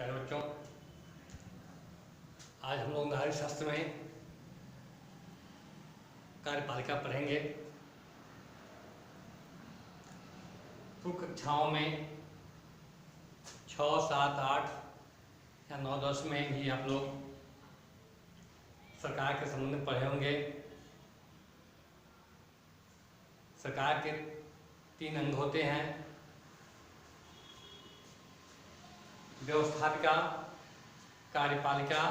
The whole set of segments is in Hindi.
प्यारे बच्चों, आज हम लोग नागरिक शास्त्र में कार्यपालिका पढ़ेंगे। पूर्व कक्षाओं में 6, 7, 8 या 9, 10 में भी आप लोग सरकार के संबंध में पढ़े होंगे। सरकार के 3 अंग होते हैं: व्यवस्थापिका, कार्यपालिका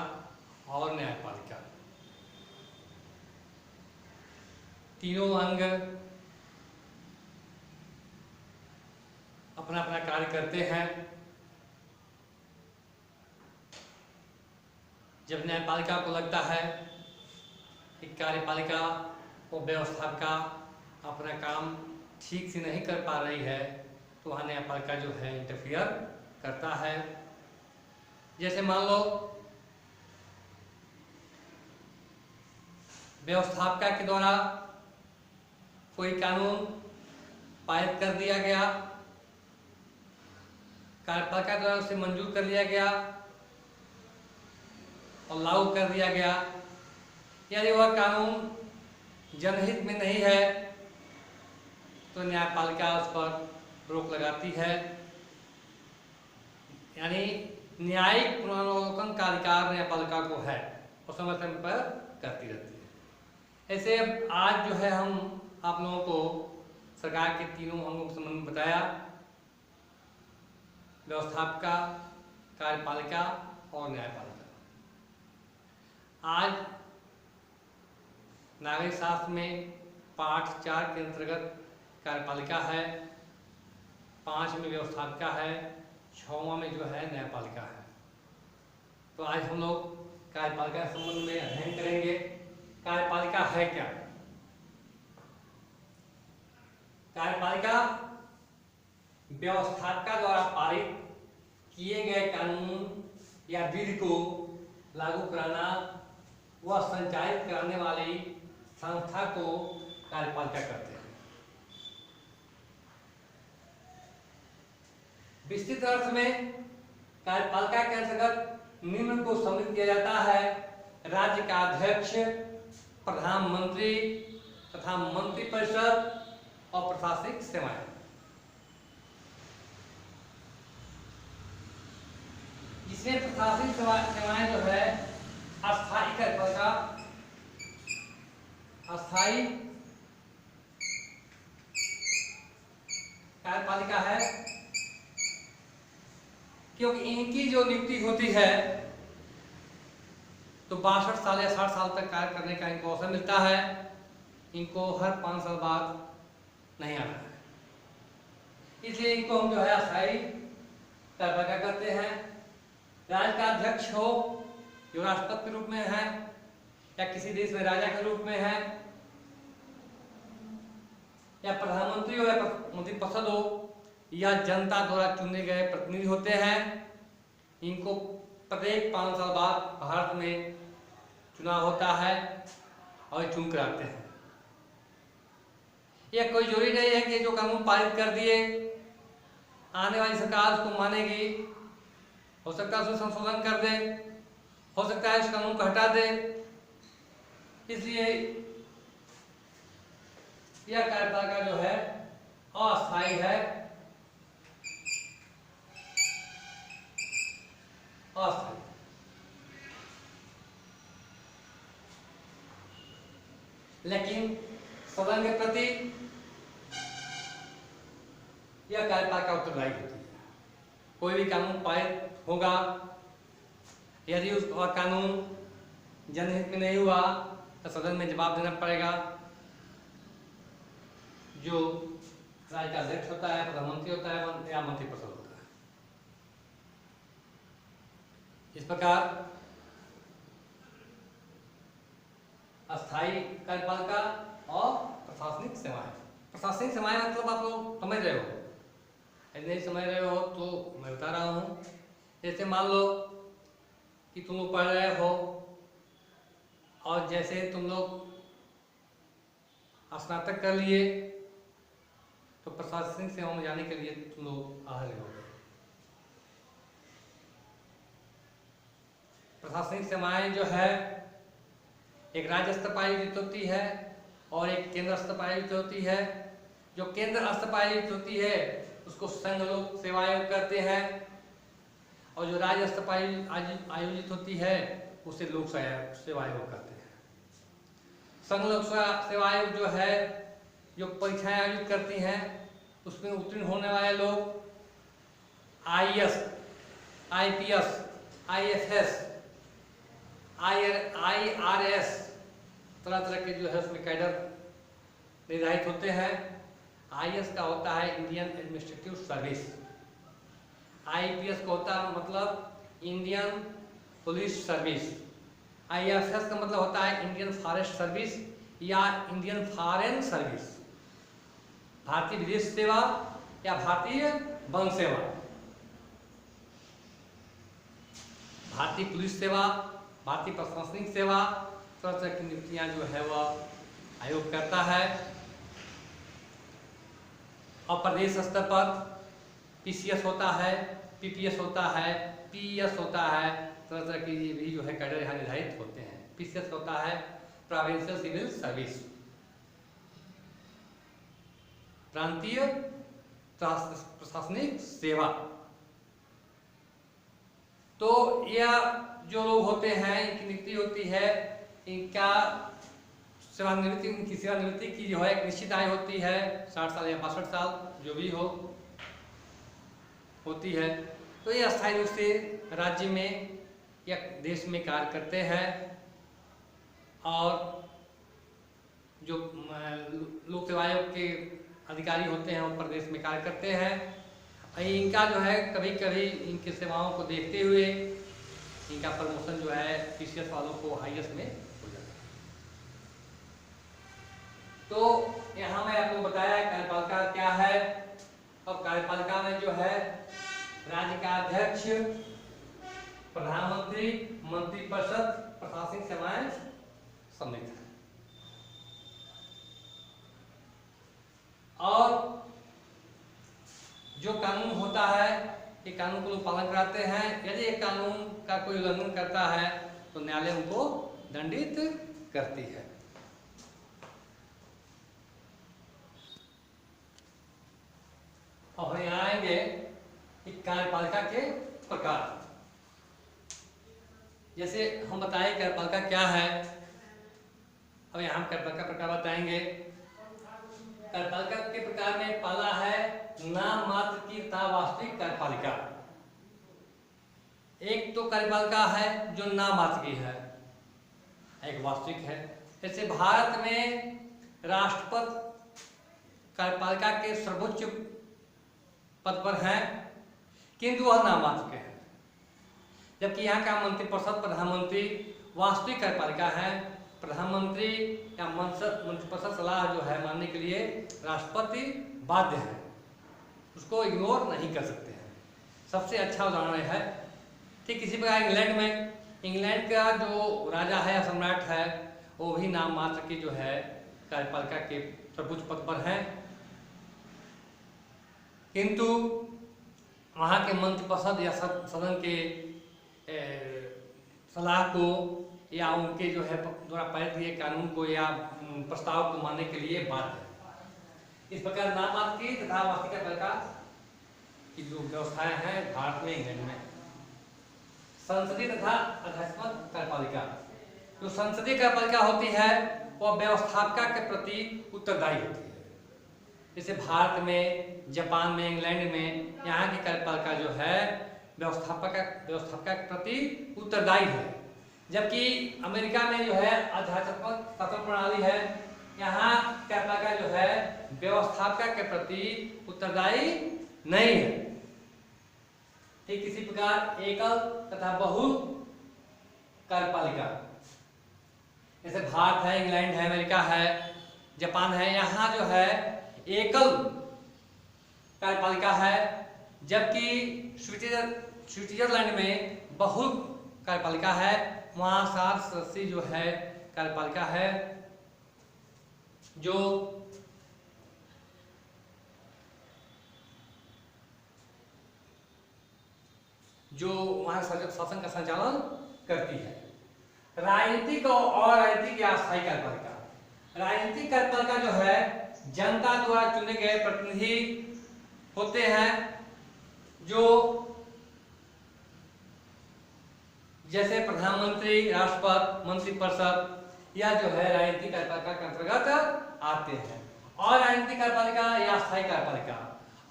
और न्यायपालिका। तीनों अंग अपना अपना कार्य करते हैं। जब न्यायपालिका को लगता है कि कार्यपालिका और व्यवस्थापिका अपना काम ठीक से नहीं कर पा रही है, तो वहाँ न्यायपालिका जो है इंटरफियर करता है। जैसे मान लो व्यवस्थापिका के द्वारा कोई कानून पारित कर दिया गया, कार्यपालिका द्वारा उसे मंजूर कर लिया गया और लागू कर दिया गया, यदि वह कानून जनहित में नहीं है तो न्यायपालिका उस पर रोक लगाती है। यानी न्यायिक पुनरावलोकन का अधिकार न्यायपालिका को है और समय समय पर करती रहती है। ऐसे अब आज जो है हम आप लोगों को सरकार के तीनों अंगों के संबंध में बताया: व्यवस्थापिका, कार्यपालिका और न्यायपालिका। आज नागरिक शास्त्र में पाठ 4 के अंतर्गत कार्यपालिका है, 5 में व्यवस्थापिका है, 6वां में जो है न्यायपालिका है। तो आज हम लोग कार्यपालिका के संबंध में अध्ययन करेंगे। कार्यपालिका है क्या? कार्यपालिका व्यवस्थापिका द्वारा पारित किए गए कानून या विधि को लागू कराना व संचालित करने वाली संस्था को कार्यपालिका कहते हैं। विस्तृत अर्थ में कार्यपालिका के अंतर्गत निम्न को सम्मिलित किया जाता है: राज्य का अध्यक्ष, प्रधानमंत्री तथा मंत्रिपरिषद और प्रशासनिक सेवाएं। जिसमें प्रशासनिक सेवाएं जो है अस्थायी कार्यपालिका, अस्थायी कार्यपालिका है, क्योंकि इनकी जो नियुक्ति होती है तो 62 साल या 60 साल तक कार्य करने का इनको अवसर मिलता है। इनको हर 5 साल बाद नहीं आना है, इसलिए इनको हम जो है अस्थायी कार्यपालिका करते हैं। राज्य का अध्यक्ष हो, जो राष्ट्रपति के रूप में है या किसी देश में राजा के रूप में है, या प्रधानमंत्री हो या मंत्रिपरिषद हो, या जनता द्वारा चुने गए प्रतिनिधि होते हैं, इनको प्रत्येक 5 साल बाद भारत में चुनाव होता है और चुन कर आते हैं। यह कोई जरूरी नहीं है कि जो कानून पारित कर दिए आने वाली सरकार उसको मानेगी। हो सकता है उसमें संशोधन कर दे, हो सकता है उस कानून को हटा दे। इसलिए यह कार्यपालिका जो है अस्थायी है, अस्थायी। लेकिन सदन के प्रति यह कार्यपालिका उत्तरदायी होती है। कोई भी कानून पारित होगा, यदि उसका कानून जनहित में नहीं हुआ तो सदन में जवाब देना पड़ेगा। जो राज्य का अध्यक्ष होता है, प्रधानमंत्री होता है या मंत्रिपरिषद होता है। इस प्रकार अस्थायी कार्यपालिका और प्रशासनिक सेवाएं। प्रशासनिक सेवाएं मतलब आप लोग समझ रहे हो, यदि नहीं समझ रहे हो तो मैं बता रहा हूँ। जैसे मान लो कि तुम लोग पढ़ रहे हो और जैसे तुम लोग स्नातक कर लिए तो प्रशासनिक सेवाओं में जाने के लिए तुम लोग आ रहे हो। प्रशासनिक सेवाएं जो है एक राज्य स्तर पर आयोजित होती है और एक केंद्र स्तर पर आयोजित होती है। जो केंद्र स्तर पर आयोजित होती है उसको संघ लोक सेवा आयोग कहते हैं और जो राज्य स्तर पर आयोजित होती है उसे लोक सेवा आयोग कहते हैं। संघ लोक सेवा आयोग जो है जो परीक्षाएं आयोजित करती हैं उसमें उत्तीर्ण होने वाले लोग IAS, IPS, IFS, IRS तरह तरह के जो है उसमें कैडर निर्धारित होते हैं। IAS का होता है इंडियन एडमिनिस्ट्रेटिव सर्विस, IPS का होता है मतलब इंडियन पुलिस सर्विस, IFS का मतलब होता है इंडियन फॉरेस्ट सर्विस या इंडियन फॉरेन सर्विस, भारतीय विदेश सेवा या भारतीय वन सेवा। भारतीय पुलिस सेवा, भारतीय प्रशासनिक सेवा, तरह तरह की नियुक्तियां जो है वह आयोग करता है। और प्रदेश स्तर पर PCS होता है, PPS होता है, PES होता है, तरह तरह की भी जो है कैडर यहाँ निर्धारित होते हैं। PCS होता है प्रोविंशियल सिविल सर्विस, प्रांतीय प्रशासनिक सेवा। तो यह जो लोग होते हैं इनकी नियुक्ति होती है, इनका सेवानिवृत्ति, इनकी सेवानिवृत्ति की जो है एक निश्चित आयु होती है, 60 साल या 62 साल जो भी हो होती है। तो ये अस्थायी रूप से राज्य में या देश में कार्य करते हैं और जो लोक सेवा आयोग के अधिकारी होते हैं वो प्रदेश में कार्य करते हैं। इनका जो है कभी कभी इनकी सेवाओं को देखते हुए इनका प्रमोशन जो है PCS वालों को IAS में हो जाता है। तो यहाँ मैं आपको बताया कार्यपालिका क्या है। और कार्यपालिका में जो है राज्य का अध्यक्ष, प्रधानमंत्री, मंत्रिपरिषद, प्रशासनिक सेवाएं सम्मिलित है। और जो कानून होता है ये कानून को लोग पालन कराते हैं। यदि एक कानून का कोई उल्लंघन करता है तो न्यायालय उनको दंडित करती है। अब यहाँ आएंगे कि कार्यपालिका के प्रकार। जैसे हम बताएं कार्यपालिका क्या है, अब यहाँ हम कार्यपालिका प्रकार बताएंगे। कार्यपालिका के प्रकार में पहला है नाम मात्र की तथा वास्तविक कार्यपालिका। एक तो कार्यपालिका है जो नाम मात्र की है, एक वास्तविक है। जैसे भारत में राष्ट्रपति कार्यपालिका के सर्वोच्च पद पर हैं किंतु वह नाम मात्र के हैं, जबकि यहाँ का मंत्रिपरिषद, प्रधानमंत्री वास्तविक कार्यपालिका है। प्रधानमंत्री या मंत्रिपरिषद सलाह जो है मानने के लिए राष्ट्रपति बाध्य है, उसको इग्नोर नहीं कर सकते हैं। सबसे अच्छा उदाहरण है ठीक इसी प्रकार इंग्लैंड का जो राजा है या सम्राट है वो भी नाम मात्र की जो है कार्यपालिका के सर्वोच्च पद पर हैं, किंतु वहाँ के मंत्रिपरिषद या सदन के सलाह को या उनके जो है द्वारा पारित किए कानून को या प्रस्ताव को मानने के लिए बाध्य है। इस प्रकार नाम मात्र की तथा वास्तविक कार्यपालिका की जो व्यवस्थाएं हैं भारत में, इंग्लैंड में। संसदीय तथा आध्यात्मिक कार्यपालिका। जो संसदीय कार्यपालिका होती है वह व्यवस्थापिका के प्रति उत्तरदायी होती है। जैसे भारत में, जापान में, इंग्लैंड में यहाँ की कार्यपालिका जो है व्यवस्थापिका के प्रति उत्तरदायी है, जबकि अमेरिका में जो है आध्यात्मिक शासन प्रणाली है, यहाँ कार्यपालिका जो है व्यवस्थापिका के प्रति उत्तरदायी नहीं है। ठीक इसी प्रकार एकल तथा बहु कार्यपालिका, जैसे भारत है, इंग्लैंड है, अमेरिका है, जापान है, यहाँ जो है एकल कार्यपालिका है, जबकि स्विट्जरलैंड में बहु कार्यपालिका है। वहाँ 7 सदस्यीय जो है कार्यपालिका है, जो वहाँ शासन का संचालन करती है। राजनीतिक और राजनीतिक या अस्थायी कार्यपालिका। राजनीतिक कार्यपालिका जो है जनता द्वारा चुने गए प्रतिनिधि होते हैं, जो जैसे प्रधानमंत्री, राष्ट्रपति, मंत्रिपरिषद या जो है राजनीतिक कार्यपालिका के अंतर्गत आते हैं। और राजनीतिक कार्यपालिका या अस्थायी कार्यपालिका।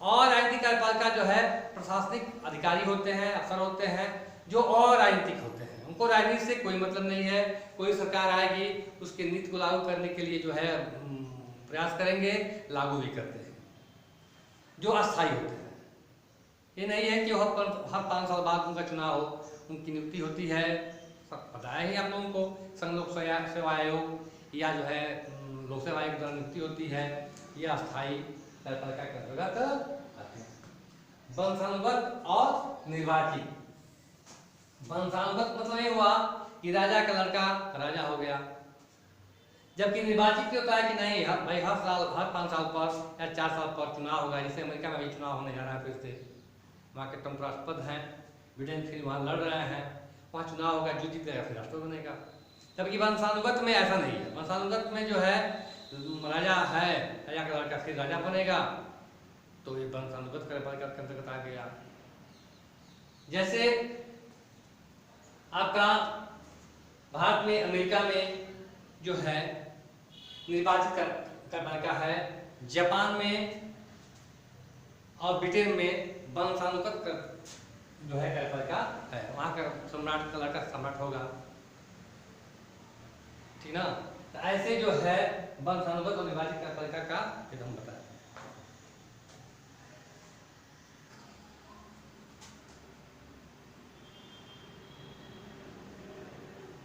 और राजनीतिक कार्यपालिका जो है प्रशासनिक अधिकारी होते हैं, अफसर होते हैं, जो और राजनीतिक होते हैं। उनको राजनीति से कोई मतलब नहीं है। कोई सरकार आएगी उसके नीति को लागू करने के लिए जो है प्रयास करेंगे, लागू भी करते हैं। जो अस्थायी होते हैं, ये नहीं है कि हर 5 साल बाद उनका चुनाव हो, उनकी नियुक्ति होती है। सब पता है आप लोगों को, संघ लोक सेवा आयोग या जो है लोक सेवा आयोग द्वारा नियुक्ति होती है। ये अस्थायी कार्यपालिका के अंतर्गत आते हैं। वंशानुगत और निर्वाचित। वंशानुगत मतलब ये हुआ कि राजा का लड़का राजा हो गया, जबकि निर्वाचित होता है कि नहीं भाई हर साल, हर 5 साल पर या 4 साल पर चुनाव होगा। जैसे अमेरिका में भी चुनाव होने जा रहा है, फिर से वहाँ के ट्रम्प राष्ट्रपति हैं, बिडेन फिर वहाँ लड़ रहे हैं, वहाँ चुनाव होगा, जो जीतेगा फिर राष्ट्रपति बनेगा। जबकि वंशानुगत में ऐसा नहीं है। वंशानुगत में जो है राजा है, राजा का लड़का फिर राजा बनेगा, तो ये वंशानुगत कार्यपालिका के अंतर्गत आ गया। जैसे आपका भारत में, अमेरिका में जो है निर्वाचित कार्यपालिका है, जापान में और ब्रिटेन में वंशानुगत जो है कार्यपालिका है। वहाँ का सम्राट का लड़का सम्राट होगा, ठीक ना। तो ऐसे जो है वंशानुगत और निर्वाचित कार्यपालिका का हम बताएं।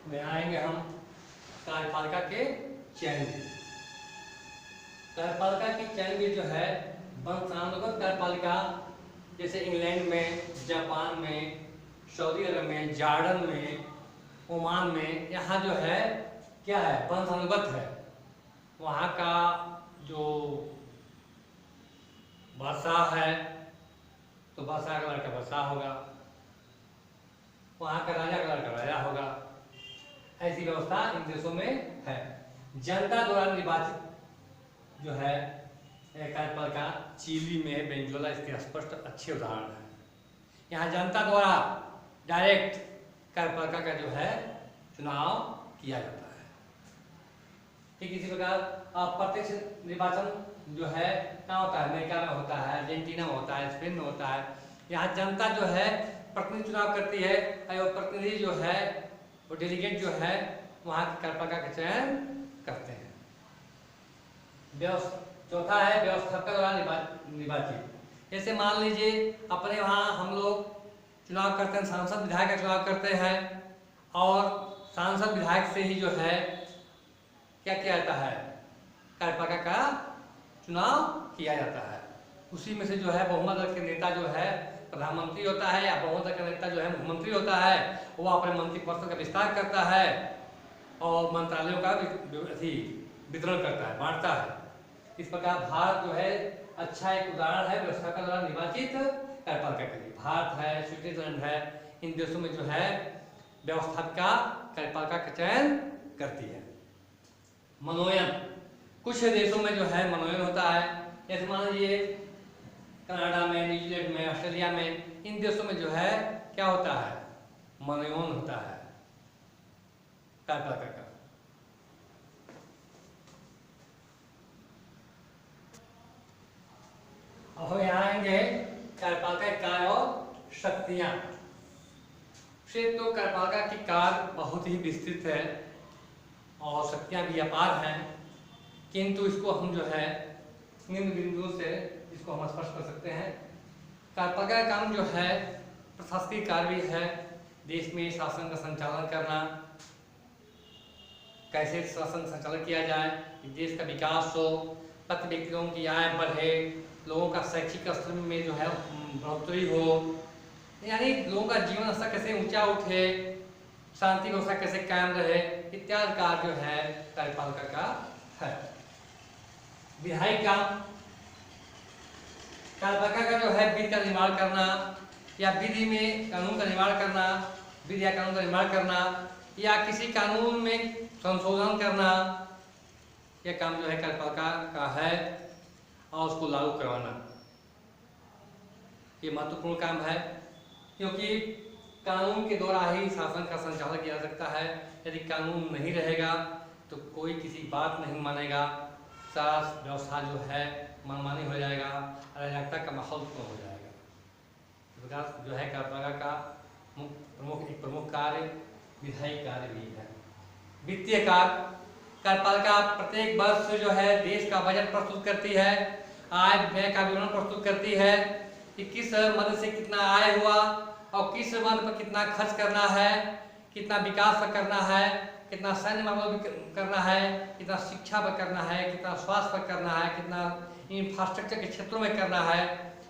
में आएंगे हम कार्यपालिका के चयन। कार्यपालिका की चयन भी जो है वंशानुगत कार्यपालिका, जैसे इंग्लैंड में, जापान में, सऊदी अरब में, जॉर्डन में, ओमान में, यहाँ जो है क्या है, वंशानुगत है। वहाँ का जो बादशाह है तो बादशाह का लड़का बादशाह होगा, वहाँ का राजा का लड़का राजा होगा। ऐसी व्यवस्था इन देशों में है। जनता द्वारा निर्वाचित जो है कार्यपालिका चिली में, वेनेजुएला इसके स्पष्ट अच्छे उदाहरण है। यहाँ जनता द्वारा डायरेक्ट कार्यपालिका का जो है चुनाव किया जाता है। ठीक इसी प्रकार प्रत्यक्ष निर्वाचन जो है कहाँ होता है, अमेरिका में होता है, अर्जेंटीना में होता है, स्पेन में होता है। यहाँ जनता जो है प्रतिनिधि चुनाव करती है, और प्रतिनिधि जो है वो डेलीगेट जो है वहाँ की कार्यपालिका का चयन करते हैं। चौथा है व्यवस्थापक द्वारा निर्वाचित। जैसे मान लीजिए अपने वहाँ हम लोग चुनाव करते हैं, सांसद विधायक का चुनाव करते हैं, और सांसद विधायक से ही जो है क्या किया जाता है, कार्यपालिका का चुनाव किया जाता है। उसी में से जो है बहुमत के नेता जो है प्रधानमंत्री होता है, या बहुमत का नेता जो है मुख्यमंत्री होता है, वो अपने मंत्रिपरिषद का विस्तार करता है और मंत्रालयों का वितरण करता है, बांटता है। इस प्रकार भारत जो है अच्छा एक उदाहरण है व्यवस्थापक द्वारा निर्वाचित कार्यपालिका के लिए। भारत है, स्विट्जरलैंड है, इन देशों में जो है व्यवस्थापिका कार्यपालिका का चयन करती है। मनोनयन, कुछ देशों में जो है मनोनयन होता है। जैसे मान लीजिए कनाडा में, न्यूजीलैंड में, ऑस्ट्रेलिया में, इन देशों में जो है क्या होता है, मनोनयन होता है कार्यपालिका का। अब हम यहाँ आएंगे कार्यपालिका की कार्य और शक्तियाँ। तो कार्यपालिका की कार्य बहुत ही विस्तृत है और शक्तियाँ भी अपार हैं, किंतु इसको हम जो है निम्न बिंदुओं से इसको हम स्पष्ट कर सकते हैं। कार्यपालिका का काम जो है प्रशासकीय कार्य भी है, देश में शासन का संचालन करना, कैसे शासन संचालन किया जाए, देश का विकास हो, प्रति व्यक्ति लोगों की आय बढ़े, लोगों का शैक्षिक स्तर में जो है बढ़ोतरी हो, यानी लोगों का जीवन स्तर कैसे ऊंचा उठे, शांति व्यवस्था कैसे कायम रहे, इत्यादि कार्य जो है कार्यपालिका का है। विधायी काम, कार्यपालिका का जो है विधि का निर्माण करना या विधि में कानून का निर्माण करना, विधि कानून का निर्माण करना या किसी कानून में संशोधन करना, यह काम जो है कार्यपालिका का है और उसको लागू करवाना ये महत्वपूर्ण काम है, क्योंकि कानून के द्वारा ही शासन का संचालन किया जा सकता है। यदि कानून नहीं रहेगा तो कोई किसी बात नहीं मानेगा, सारा व्यवस्था जो है मनमानी हो जाएगा, अराजकता का माहौल उत्पन्न हो जाएगा। विकास जो है कार्यपालिका का प्रमुख कार्य विधायी कार्य भी है। वित्तीय कार्य, कार्यपालिका प्रत्येक वर्ष जो है देश का बजट प्रस्तुत करती है, आय व्यय का विवरण प्रस्तुत करती है कि किस मद से कितना आय हुआ और किस मद पर कितना खर्च करना है, कितना विकास पर करना है, कितना सैन्य मामलों में करना है, कितना शिक्षा पर करना है, कितना स्वास्थ्य पर करना है, कितना इंफ्रास्ट्रक्चर के क्षेत्रों में करना है।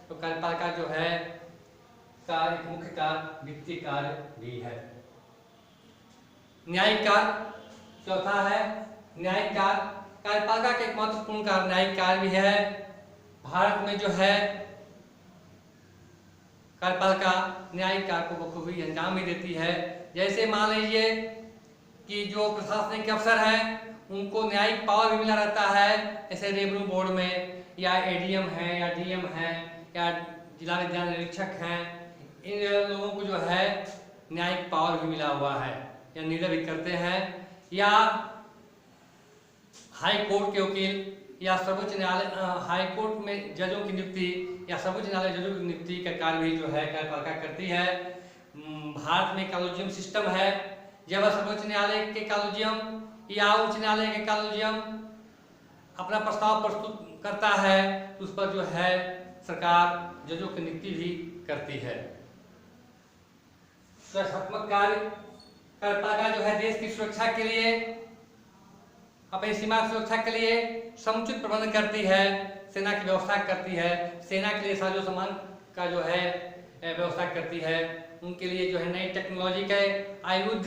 तो कार्यपालिका जो है का एक मुख्य कार्य वित्तीय कार्य भी है। न्यायिक कार्य चौथा है न्यायिक कार्य। कार्यपालिका का एक महत्वपूर्ण कार्य न्यायिक कार्य भी है। भारत में जो है कार्यपालिका न्यायिक कार्य को बखूबी अंजाम भी देती है। जैसे मान लीजिए कि जो प्रशासनिक अफसर हैं उनको न्यायिक पावर भी मिला रहता है, जैसे रेवेन्यू बोर्ड में या एडीएम है या डीएम है या जिला विज्ञान निरीक्षक हैं, इन लोगों को जो है न्यायिक पावर भी मिला हुआ है या निर्णय भी करते हैं। या हाई कोर्ट के वकील या सर्वोच्च न्यायालय हाई कोर्ट में जजों की नियुक्ति या सर्वोच्च न्यायालय जजों की नियुक्ति का कार्य भी जो है कार्यपालिका करती है। भारत में कॉलेजियम सिस्टम है। जब सर्वोच्च न्यायालय के कॉलेजियम या उच्च न्यायालय के कॉलेजियम अपना प्रस्ताव प्रस्तुत करता है तो उस पर जो है सरकार जजों की नियुक्ति भी करती है। सुरक्षात्मक कार्य, कार्यपालिका जो है देश की सुरक्षा के लिए, अपनी सीमा की सुरक्षा के लिए समुचित प्रबंध करती है, सेना की व्यवस्था करती है, सेना के लिए साजो सामान का जो है व्यवस्था करती है, उनके लिए जो है नई टेक्नोलॉजी के आयुध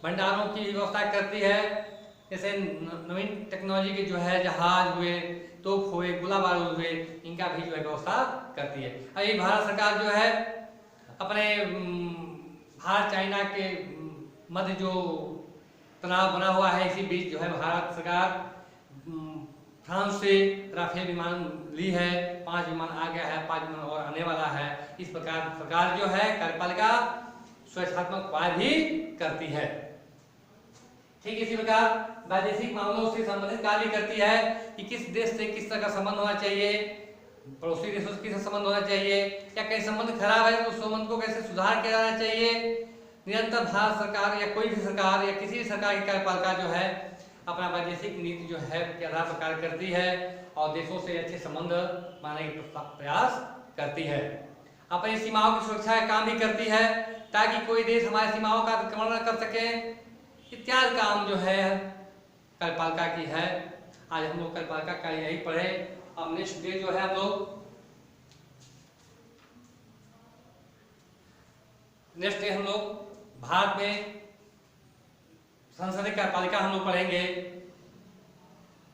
भंडारों की व्यवस्था करती है। जैसे नवीन टेक्नोलॉजी के जो है जहाज हुए, तोप हुए, गोला बारूद हुए, इनका भी जो है व्यवस्था करती है। अभी भारत सरकार जो है अपने भारत चाइना के मध्य जो तनाव बना हुआ है, इसी बीच जो है भारत सरकार फ्रांस से राफेल विमान ली है, 5 विमान आ गया है, 5 विमान और आने वाला है। इस प्रकार सरकार जो है कार्यपालिका सुरक्षात्मक उपाय भी करती है। ठीक इसी प्रकार वैदेशिक मामलों से संबंधित कार्य करती है कि किस देश से किस तरह का संबंध होना चाहिए, पड़ोसी देशों से किस संबंध होना चाहिए, या कहीं संबंध खराब है तो उस संबंध को कैसे सुधार किया जाना चाहिए। निरंतर भारत सरकार या कोई भी सरकार या किसी भी सरकार की कार्यपालिका जो है अपना वैदेशिक नीति जो है के आधार पर कार्य करती है और देशों से अच्छे संबंध बनाने का प्रयास करती है। अपनी सीमाओं की सुरक्षा का काम भी करती है ताकि कोई देश हमारी सीमाओं का अतिक्रमण न कर सके। इत्यादि काम जो है कार्यपालिका की है। आज हम लोग कार्यपालिका का यही पढ़े। अब नेक्स्ट डे जो है हम लोग भारत में संसदीय कार्यपालिका हम लोग पढ़ेंगे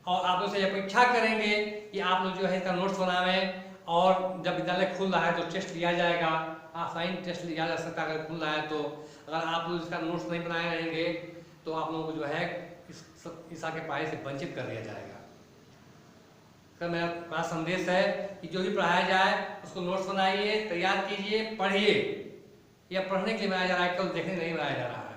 और आप लोग से अपेक्षा करेंगे कि आप लोग जो है इसका नोट्स बनावें। और जब विद्यालय खुल रहा है तो टेस्ट लिया जाएगा, ऑफलाइन टेस्ट लिया जा सकता है अगर खुल रहा है तो। अगर आप लोग इसका नोट्स नहीं बनाए रहेंगे तो आप लोगों को जो है इस के पढ़ाई से वंचित कर दिया जाएगा। तो मेरा बड़ा संदेश है कि जो भी पढ़ाया जाए उसको नोट्स बनाइए, तैयार कीजिए, पढ़िए। यह पढ़ने के लिए बनाया जा रहा है, केवल देखने नहीं बनाया जा रहा है।